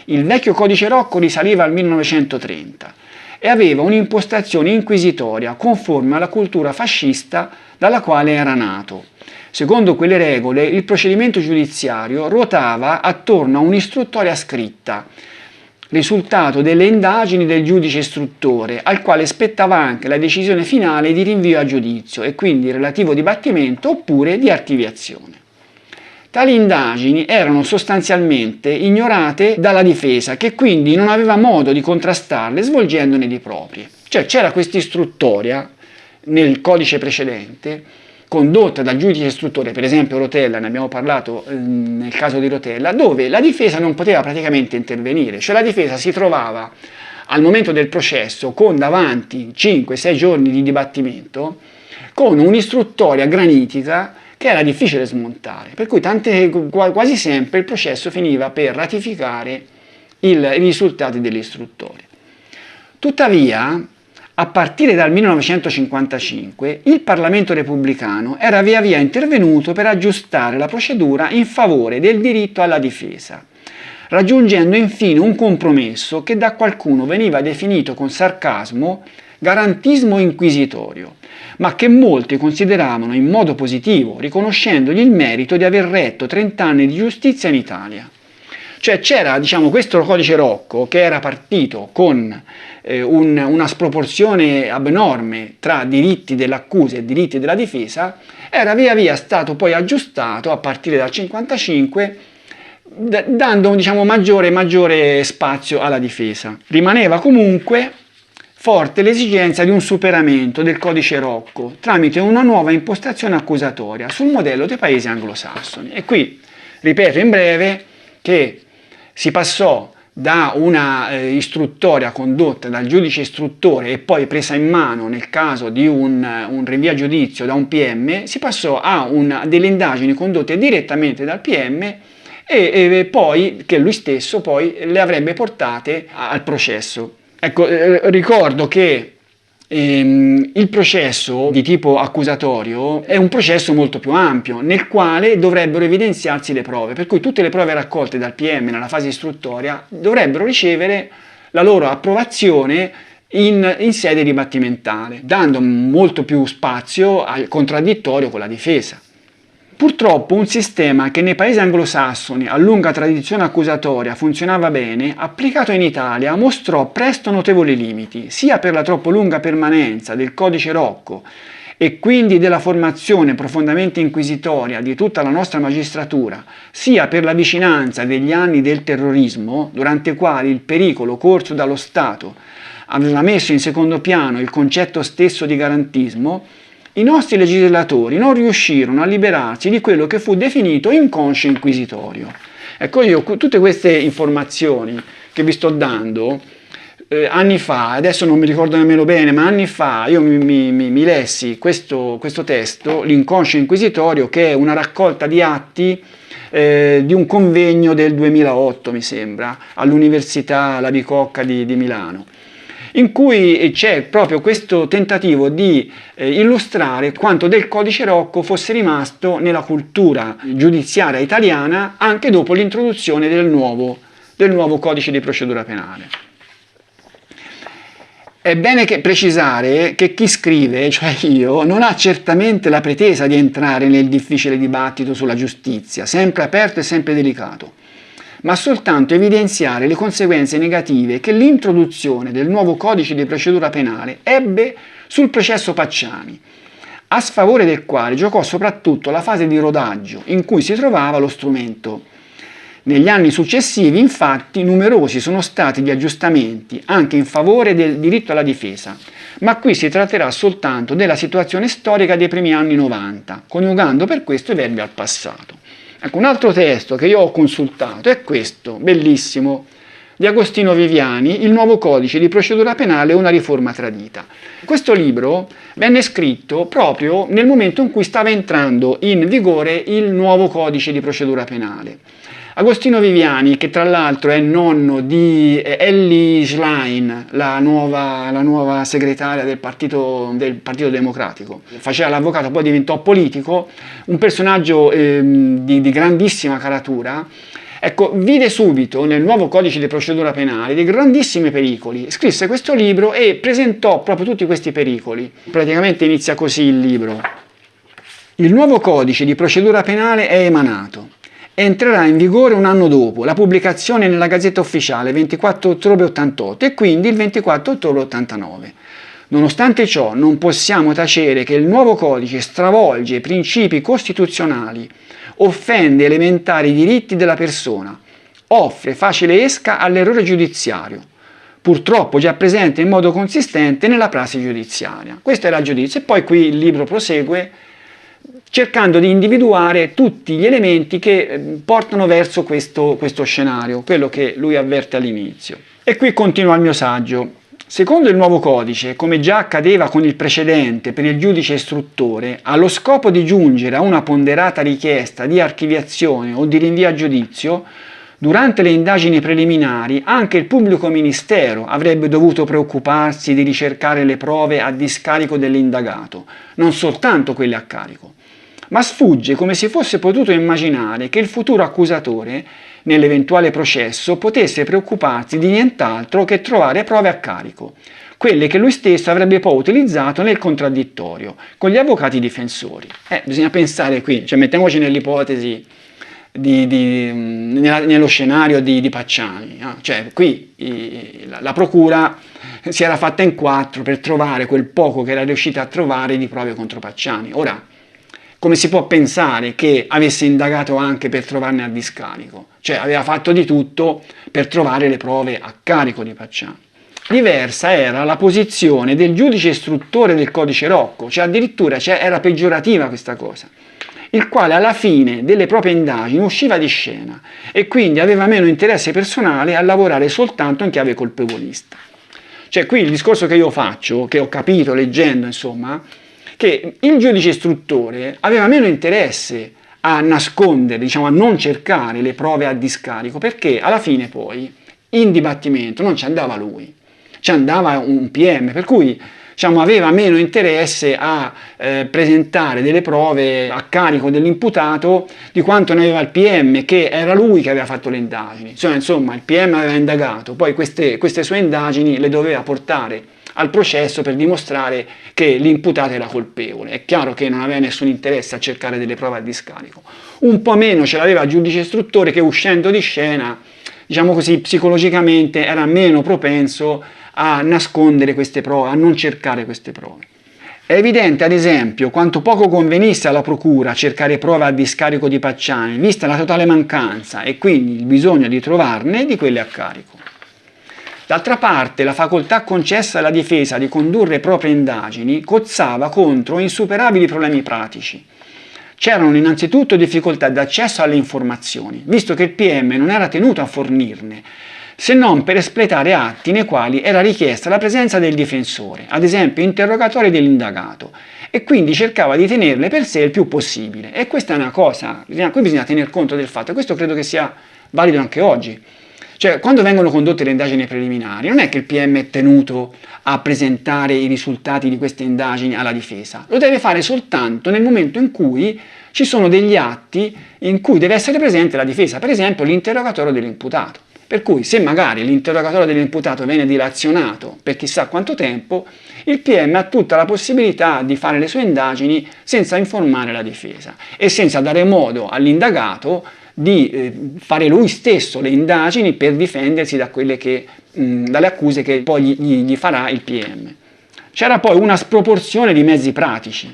Il vecchio codice Rocco risaliva al 1930 e aveva un'impostazione inquisitoria conforme alla cultura fascista dalla quale era nato. Secondo quelle regole, il procedimento giudiziario ruotava attorno a un'istruttoria scritta, risultato delle indagini del giudice istruttore, al quale spettava anche la decisione finale di rinvio a giudizio e quindi il relativo dibattimento oppure di archiviazione. Tali indagini erano sostanzialmente ignorate dalla difesa, che quindi non aveva modo di contrastarle svolgendone di proprie. Cioè c'era questa istruttoria nel codice precedente, condotta dal giudice istruttore, per esempio Rotella, ne abbiamo parlato nel caso di Rotella, dove la difesa non poteva praticamente intervenire, cioè la difesa si trovava al momento del processo con davanti 5-6 giorni di dibattimento, con un'istruttoria granitica che era difficile smontare, per cui quasi sempre il processo finiva per ratificare i risultati dell'istruttore. Tuttavia, a partire dal 1955, il Parlamento repubblicano era via via intervenuto per aggiustare la procedura in favore del diritto alla difesa, raggiungendo infine un compromesso che da qualcuno veniva definito con sarcasmo garantismo inquisitorio, ma che molti consideravano in modo positivo, riconoscendogli il merito di aver retto 30 anni di giustizia in Italia. Cioè c'era, diciamo, questo codice Rocco che era partito con una sproporzione abnorme tra diritti dell'accusa e diritti della difesa, era via via stato poi aggiustato a partire dal 1955, dando, diciamo, maggiore spazio alla difesa. Rimaneva comunque forte l'esigenza di un superamento del codice Rocco tramite una nuova impostazione accusatoria sul modello dei paesi anglosassoni. E qui ripeto in breve che si passò da una istruttoria condotta dal giudice istruttore e poi presa in mano nel caso di un rinvio a giudizio da un PM, si passò a delle indagini condotte direttamente dal PM e poi che lui stesso poi le avrebbe portate al processo. Ecco, ricordo che il processo di tipo accusatorio è un processo molto più ampio, nel quale dovrebbero evidenziarsi le prove, per cui tutte le prove raccolte dal PM nella fase istruttoria dovrebbero ricevere la loro approvazione in sede dibattimentale, dando molto più spazio al contraddittorio con la difesa. Purtroppo un sistema che nei paesi anglosassoni a lunga tradizione accusatoria funzionava bene, applicato in Italia mostrò presto notevoli limiti, sia per la troppo lunga permanenza del codice Rocco e quindi della formazione profondamente inquisitoria di tutta la nostra magistratura, sia per la vicinanza degli anni del terrorismo, durante i quali il pericolo corso dallo Stato aveva messo in secondo piano il concetto stesso di garantismo. I nostri legislatori non riuscirono a liberarsi di quello che fu definito inconscio inquisitorio. Ecco, io tutte queste informazioni che vi sto dando, anni fa, adesso non mi ricordo nemmeno bene, ma anni fa io mi lessi questo testo, l'inconscio inquisitorio, che è una raccolta di atti di un convegno del 2008, mi sembra, all'Università La Bicocca di Milano, in cui c'è proprio questo tentativo di illustrare quanto del codice Rocco fosse rimasto nella cultura giudiziaria italiana anche dopo l'introduzione del nuovo codice di procedura penale. È bene precisare che chi scrive, cioè io, non ha certamente la pretesa di entrare nel difficile dibattito sulla giustizia, sempre aperto e sempre delicato, ma soltanto evidenziare le conseguenze negative che l'introduzione del nuovo codice di procedura penale ebbe sul processo Pacciani, a sfavore del quale giocò soprattutto la fase di rodaggio in cui si trovava lo strumento. Negli anni successivi, infatti, numerosi sono stati gli aggiustamenti anche in favore del diritto alla difesa, ma qui si tratterà soltanto della situazione storica dei primi anni 90, coniugando per questo i verbi al passato. Ecco, un altro testo che io ho consultato è questo, bellissimo, di Agostino Viviani, Il nuovo codice di procedura penale, una riforma tradita. Questo libro venne scritto proprio nel momento in cui stava entrando in vigore il nuovo codice di procedura penale. Agostino Viviani, che tra l'altro è nonno di Elly Schlein, la nuova segretaria del Partito Democratico, faceva l'avvocato, poi diventò politico, un personaggio di grandissima caratura. Ecco, vide subito nel nuovo codice di procedura penale dei grandissimi pericoli, scrisse questo libro e presentò proprio tutti questi pericoli. Praticamente inizia così il libro. Il nuovo codice di procedura penale è emanato. Entrerà in vigore un anno dopo la pubblicazione nella Gazzetta Ufficiale 24 ottobre 88 e quindi il 24 ottobre 89. Nonostante ciò non possiamo tacere che il nuovo codice stravolge i principi costituzionali, offende elementari diritti della persona, offre facile esca all'errore giudiziario, purtroppo già presente in modo consistente nella prassi giudiziaria. Questo era il giudizio e poi qui il libro prosegue cercando di individuare tutti gli elementi che portano verso questo scenario, quello che lui avverte all'inizio. E qui continua il mio saggio. Secondo il nuovo codice, come già accadeva con il precedente per il giudice istruttore, allo scopo di giungere a una ponderata richiesta di archiviazione o di rinvio a giudizio, durante le indagini preliminari anche il pubblico ministero avrebbe dovuto preoccuparsi di ricercare le prove a discarico dell'indagato, non soltanto quelle a carico. Ma sfugge come si fosse potuto immaginare che il futuro accusatore, nell'eventuale processo, potesse preoccuparsi di nient'altro che trovare prove a carico, quelle che lui stesso avrebbe poi utilizzato nel contraddittorio, con gli avvocati difensori. Bisogna pensare qui, cioè mettiamoci nell'ipotesi nello scenario di Pacciani, no? Cioè qui la procura si era fatta in quattro per trovare quel poco che era riuscita a trovare di prove contro Pacciani. Ora, come si può pensare che avesse indagato anche per trovarne a discarico? Cioè aveva fatto di tutto per trovare le prove a carico di Pacciani. Diversa era la posizione del giudice istruttore del codice Rocco, cioè addirittura era peggiorativa questa cosa, il quale alla fine delle proprie indagini usciva di scena e quindi aveva meno interesse personale a lavorare soltanto in chiave colpevolista. Cioè qui il discorso che io faccio, che ho capito leggendo insomma, che il giudice istruttore aveva meno interesse a nascondere, diciamo a non cercare le prove a discarico, perché alla fine poi in dibattimento non ci andava lui, ci andava un PM, per cui diciamo, aveva meno interesse a presentare delle prove a carico dell'imputato di quanto ne aveva il PM, che era lui che aveva fatto le indagini. Insomma, il PM aveva indagato, poi queste sue indagini le doveva portare al processo per dimostrare che l'imputato era colpevole. È chiaro che non aveva nessun interesse a cercare delle prove a discarico. Un po' meno ce l'aveva il giudice istruttore che uscendo di scena, diciamo così, psicologicamente era meno propenso a nascondere queste prove, a non cercare queste prove. È evidente, ad esempio, quanto poco convenisse alla procura cercare prove a discarico di Pacciani, vista la totale mancanza e quindi il bisogno di trovarne di quelle a carico. D'altra parte, la facoltà concessa alla difesa di condurre proprie indagini cozzava contro insuperabili problemi pratici. C'erano innanzitutto difficoltà d'accesso alle informazioni, visto che il PM non era tenuto a fornirne, se non per espletare atti nei quali era richiesta la presenza del difensore, ad esempio interrogatori dell'indagato, e quindi cercava di tenerle per sé il più possibile. E questa è una cosa, qui bisogna tener conto del fatto, e questo credo che sia valido anche oggi. Cioè, quando vengono condotte le indagini preliminari, non è che il PM è tenuto a presentare i risultati di queste indagini alla difesa, lo deve fare soltanto nel momento in cui ci sono degli atti in cui deve essere presente la difesa, per esempio l'interrogatorio dell'imputato. Per cui se magari l'interrogatorio dell'imputato viene dilazionato per chissà quanto tempo, il PM ha tutta la possibilità di fare le sue indagini senza informare la difesa e senza dare modo all'indagato di fare lui stesso le indagini per difendersi dalle accuse che poi gli farà il PM. C'era poi una sproporzione di mezzi pratici.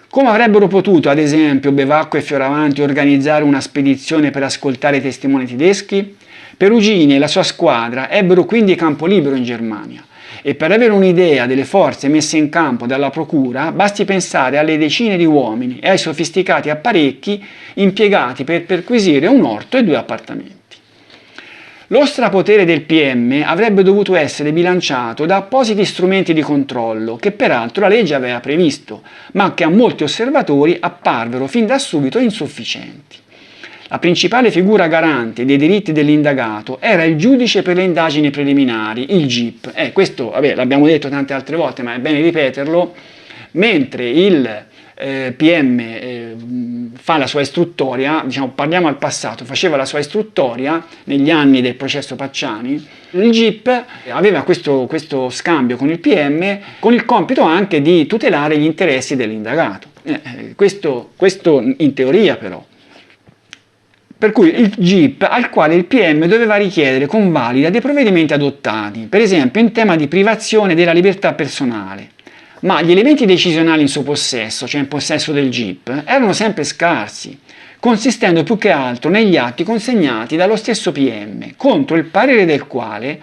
Come avrebbero potuto, ad esempio, Bevacqua e Fioravanti organizzare una spedizione per ascoltare i testimoni tedeschi? Perugini e la sua squadra ebbero quindi campo libero in Germania e per avere un'idea delle forze messe in campo dalla procura basti pensare alle decine di uomini e ai sofisticati apparecchi impiegati per perquisire un orto e 2 appartamenti. Lo strapotere del PM avrebbe dovuto essere bilanciato da appositi strumenti di controllo che peraltro la legge aveva previsto, ma che a molti osservatori apparvero fin da subito insufficienti. La principale figura garante dei diritti dell'indagato era il giudice per le indagini preliminari, il GIP. Questo l'abbiamo detto tante altre volte, ma è bene ripeterlo, mentre il PM fa la sua istruttoria, diciamo, parliamo al passato, faceva la sua istruttoria negli anni del processo Pacciani, il GIP aveva questo scambio con il PM con il compito anche di tutelare gli interessi dell'indagato. Questo in teoria però. Per cui il GIP al quale il PM doveva richiedere convalida dei provvedimenti adottati, per esempio in tema di privazione della libertà personale. Ma gli elementi decisionali in suo possesso, cioè in possesso del GIP, erano sempre scarsi, consistendo più che altro negli atti consegnati dallo stesso PM, contro il parere del quale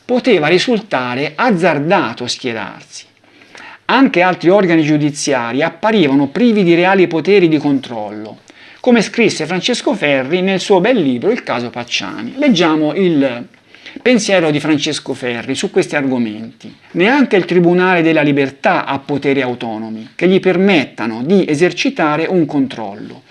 poteva risultare azzardato schierarsi. Anche altri organi giudiziari apparivano privi di reali poteri di controllo, come scrisse Francesco Ferri nel suo bel libro Il caso Pacciani. Leggiamo il pensiero di Francesco Ferri su questi argomenti. Neanche il Tribunale della Libertà ha poteri autonomi che gli permettano di esercitare un controllo.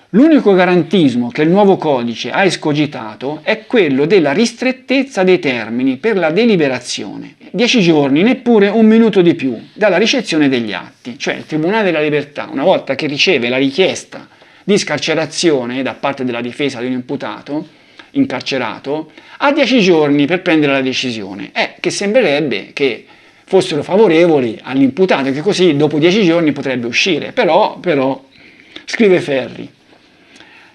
L'unico garantismo che il nuovo codice ha escogitato è quello della ristrettezza dei termini per la deliberazione. 10 giorni, neppure un minuto di più, dalla ricezione degli atti. Cioè il Tribunale della Libertà, una volta che riceve la richiesta di scarcerazione da parte della difesa di un imputato incarcerato, ha 10 giorni per prendere la decisione, che sembrerebbe che fossero favorevoli all'imputato, che così dopo 10 giorni potrebbe uscire, però, scrive Ferri,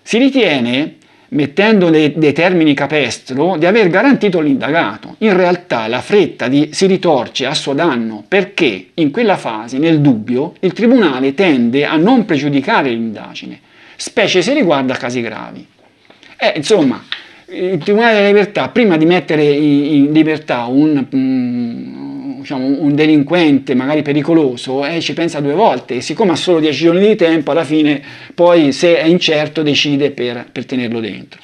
si ritiene, mettendo dei termini capestro, di aver garantito l'indagato. In realtà la fretta si ritorce a suo danno, perché in quella fase, nel dubbio, il Tribunale tende a non pregiudicare l'indagine, specie se riguarda casi gravi. Insomma, il Tribunale della Libertà, prima di mettere in libertà un delinquente magari pericoloso, ci pensa 2 volte e siccome ha solo 10 giorni di tempo, alla fine poi, se è incerto, decide per tenerlo dentro.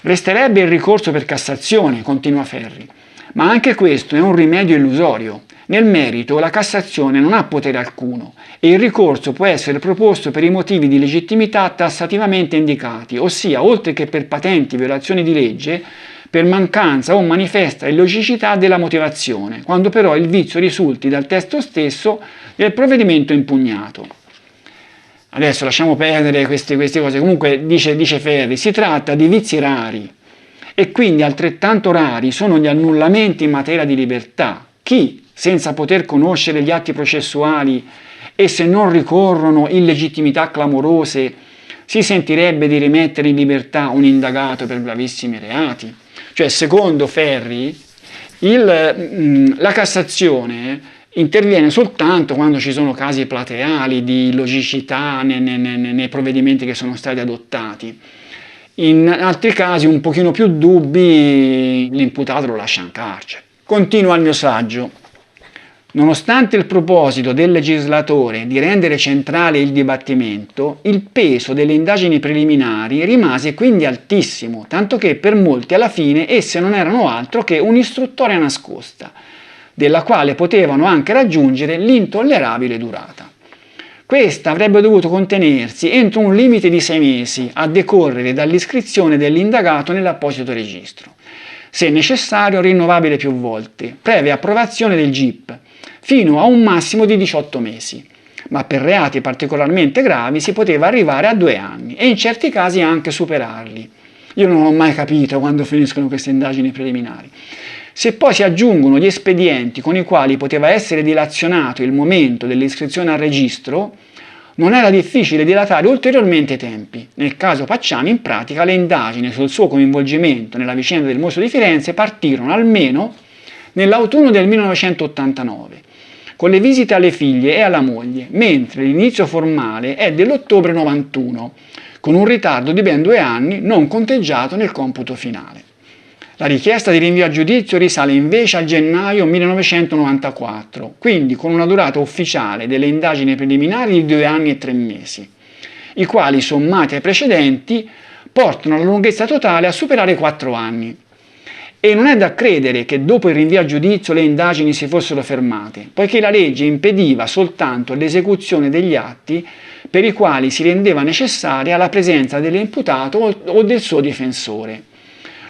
Resterebbe il ricorso per Cassazione, continua Ferri, ma anche questo è un rimedio illusorio. Nel merito la Cassazione non ha potere alcuno e il ricorso può essere proposto per i motivi di legittimità tassativamente indicati, ossia oltre che per patenti violazioni di legge, per mancanza o manifesta illogicità della motivazione, quando però il vizio risulti dal testo stesso del provvedimento impugnato. Adesso lasciamo perdere queste cose, comunque dice Ferri, si tratta di vizi rari e quindi altrettanto rari sono gli annullamenti in materia di libertà. Chi, senza poter conoscere gli atti processuali e se non ricorrono illegittimità clamorose, si sentirebbe di rimettere in libertà un indagato per gravissimi reati? Cioè, secondo Ferri, la Cassazione interviene soltanto quando ci sono casi plateali di illogicità nei provvedimenti che sono stati adottati. In altri casi un pochino più dubbi, l'imputato lo lascia in carcere. Continua il mio saggio. Nonostante il proposito del legislatore di rendere centrale il dibattimento, il peso delle indagini preliminari rimase quindi altissimo, tanto che per molti alla fine esse non erano altro che un'istruttoria nascosta, della quale potevano anche raggiungere l'intollerabile durata. Questa avrebbe dovuto contenersi entro un limite di 6 mesi a decorrere dall'iscrizione dell'indagato nell'apposito registro, se necessario rinnovabile più volte, previa approvazione del GIP, fino a un massimo di 18 mesi, ma per reati particolarmente gravi si poteva arrivare a 2 anni e in certi casi anche superarli. Io non ho mai capito quando finiscono queste indagini preliminari. Se poi si aggiungono gli espedienti con i quali poteva essere dilazionato il momento dell'iscrizione al registro, non era difficile dilatare ulteriormente i tempi. Nel caso Pacciani, in pratica, le indagini sul suo coinvolgimento nella vicenda del Mostro di Firenze partirono almeno nell'autunno del 1989, con le visite alle figlie e alla moglie, mentre l'inizio formale è dell'ottobre 91, con un ritardo di ben 2 anni non conteggiato nel computo finale. La richiesta di rinvio a giudizio risale invece a gennaio 1994, quindi con una durata ufficiale delle indagini preliminari di 2 anni e 3 mesi, i quali, sommati ai precedenti, portano la lunghezza totale a superare i 4 anni. E non è da credere che dopo il rinvio a giudizio le indagini si fossero fermate, poiché la legge impediva soltanto l'esecuzione degli atti per i quali si rendeva necessaria la presenza dell'imputato o del suo difensore.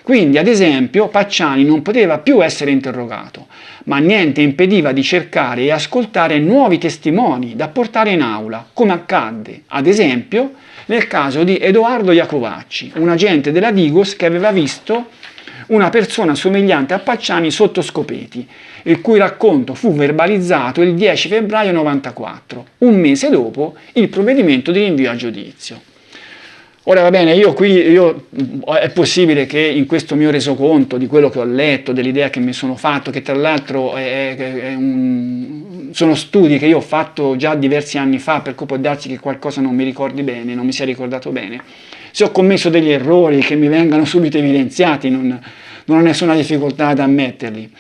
Quindi, ad esempio, Pacciani non poteva più essere interrogato, ma niente impediva di cercare e ascoltare nuovi testimoni da portare in aula, come accadde, ad esempio, nel caso di Edoardo Iacovacci, un agente della Digos che aveva visto una persona somigliante a Pacciani sotto Scopeti, il cui racconto fu verbalizzato il 10 febbraio 1994, un mese dopo il provvedimento di rinvio a giudizio. Ora va bene, è possibile che in questo mio resoconto di quello che ho letto, dell'idea che mi sono fatto, che tra l'altro sono studi che io ho fatto già diversi anni fa, per cui può darsi che qualcosa non mi ricordi bene, non mi sia ricordato bene. Se ho commesso degli errori che mi vengano subito evidenziati, non ho nessuna difficoltà ad ammetterli.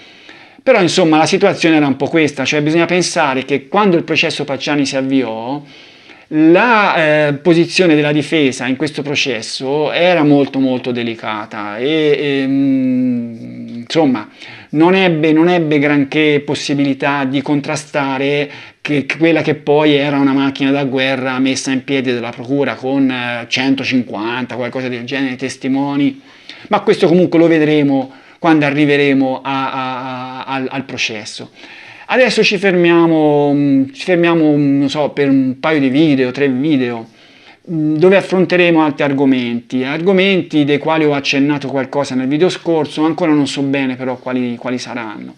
Però insomma la situazione era un po' questa, cioè bisogna pensare che quando il processo Pacciani si avviò, la posizione della difesa in questo processo era molto molto delicata e insomma non ebbe granché possibilità di contrastare quella che poi era una macchina da guerra messa in piedi dalla procura con 150, qualcosa del genere, testimoni, ma questo comunque lo vedremo quando arriveremo al processo. Adesso ci fermiamo, non so, per un paio di video, 3 video, dove affronteremo altri argomenti dei quali ho accennato qualcosa nel video scorso, ancora non so bene però quali saranno.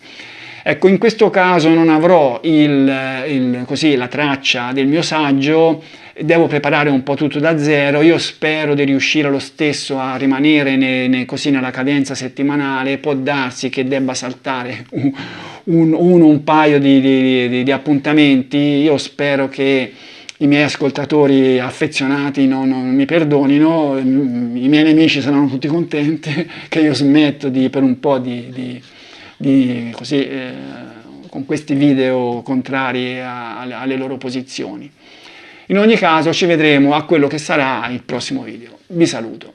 Ecco, in questo caso non avrò la traccia del mio saggio, devo preparare un po' tutto da zero. Io spero di riuscire lo stesso a rimanere così nella cadenza settimanale. Può darsi che debba saltare un paio di appuntamenti. Io spero che i miei ascoltatori affezionati non mi perdonino, i miei nemici saranno tutti contenti che io smetto per un po' con questi video contrari alle loro posizioni. In ogni caso ci vedremo a quello che sarà il prossimo video. Vi saluto.